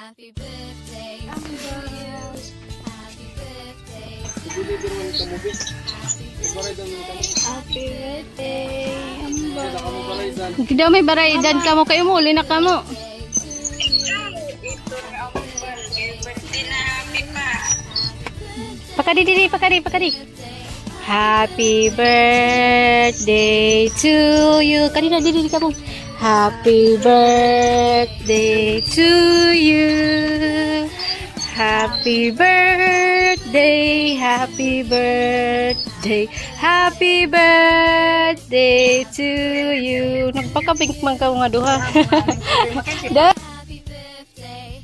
Happy birthday to you. Happy birthday to you. Happy birthday, Amber. Hindi may baraidan ka mo kayo mo. Uli na ka mo. Pakadi. Happy birthday to you. Kanina didi ka mo. Happy birthday to you. Happy birthday, happy birthday, happy birthday to you. Nagpaka-pink man ka nga duha. Da. Happy birthday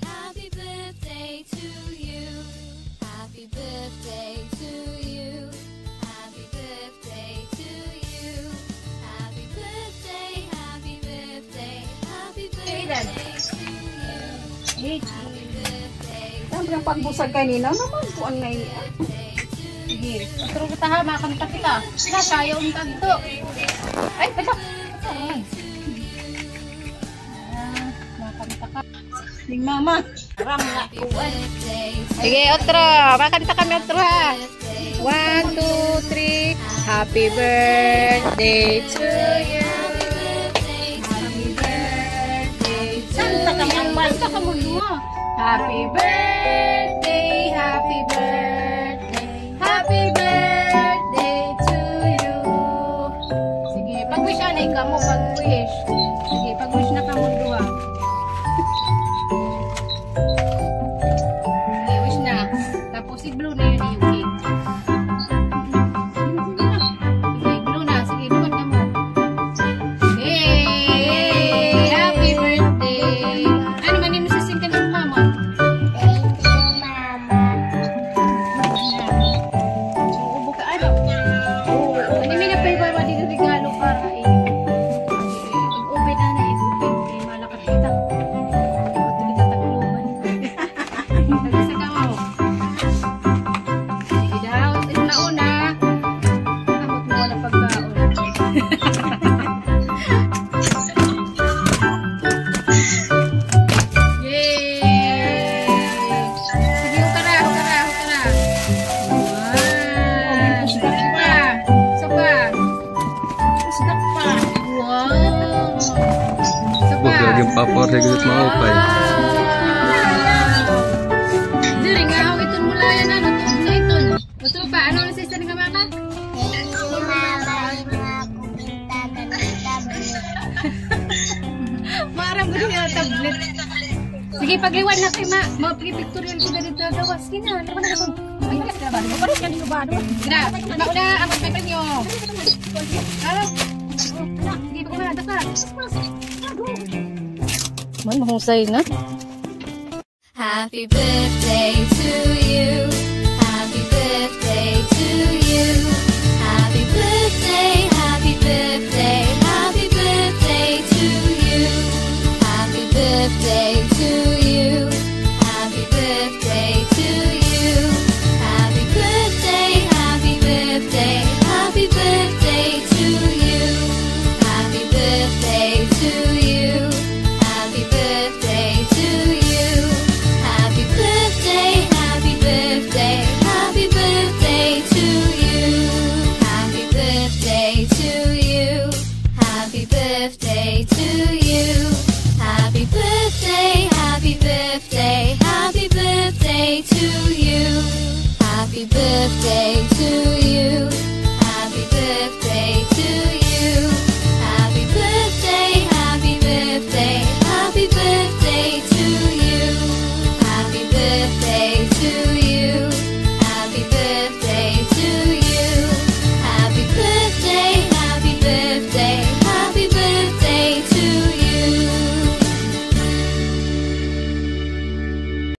to you. Happy birthday to you. Happy birthday to you. Happy birthday, happy birthday, happy birthday to you. Ang pagbusag kanina naman po ang nai. Sige, pero kita ha, makakanta kita. Sila tayo ang tagto. Ay, teka. Makakanta ka. Ning mama. Sige, otro. Makakanta kami otro ha. 1, 2, 3. Happy birthday to you. Happy birthday to Santa ka you. man. Santa ka mo. Happy birthday, happy birthday, happy birthday to you. Sige, pag-wish anay ka mo, pag-wish. Sige, pag-wish na ka mo duha. Sige, wish na. Tapos si Blue na yun yung cake. Sige, Blue na. Sige, bukan ka mo. Hey! Happy birthday! Ano man yung nasasing ka ng mama? Yung papor sa gilid mga upay. Diri nga ako itong mula yan ano. Sa iton. Ito pa. Ano ang sister nga mama? Marang ko niya tablet. Sige, pagliwan na kayo mga pictorial ko na dito. Gawas. Sige na. Ano na ito? Ay, malas ka na ba? Malas ka na ba? Gra. Mauna. Ang magpapag nyo. Sige, pagkimada ka. Man, mahusay na. Happy birthday to you. Happy birthday to you.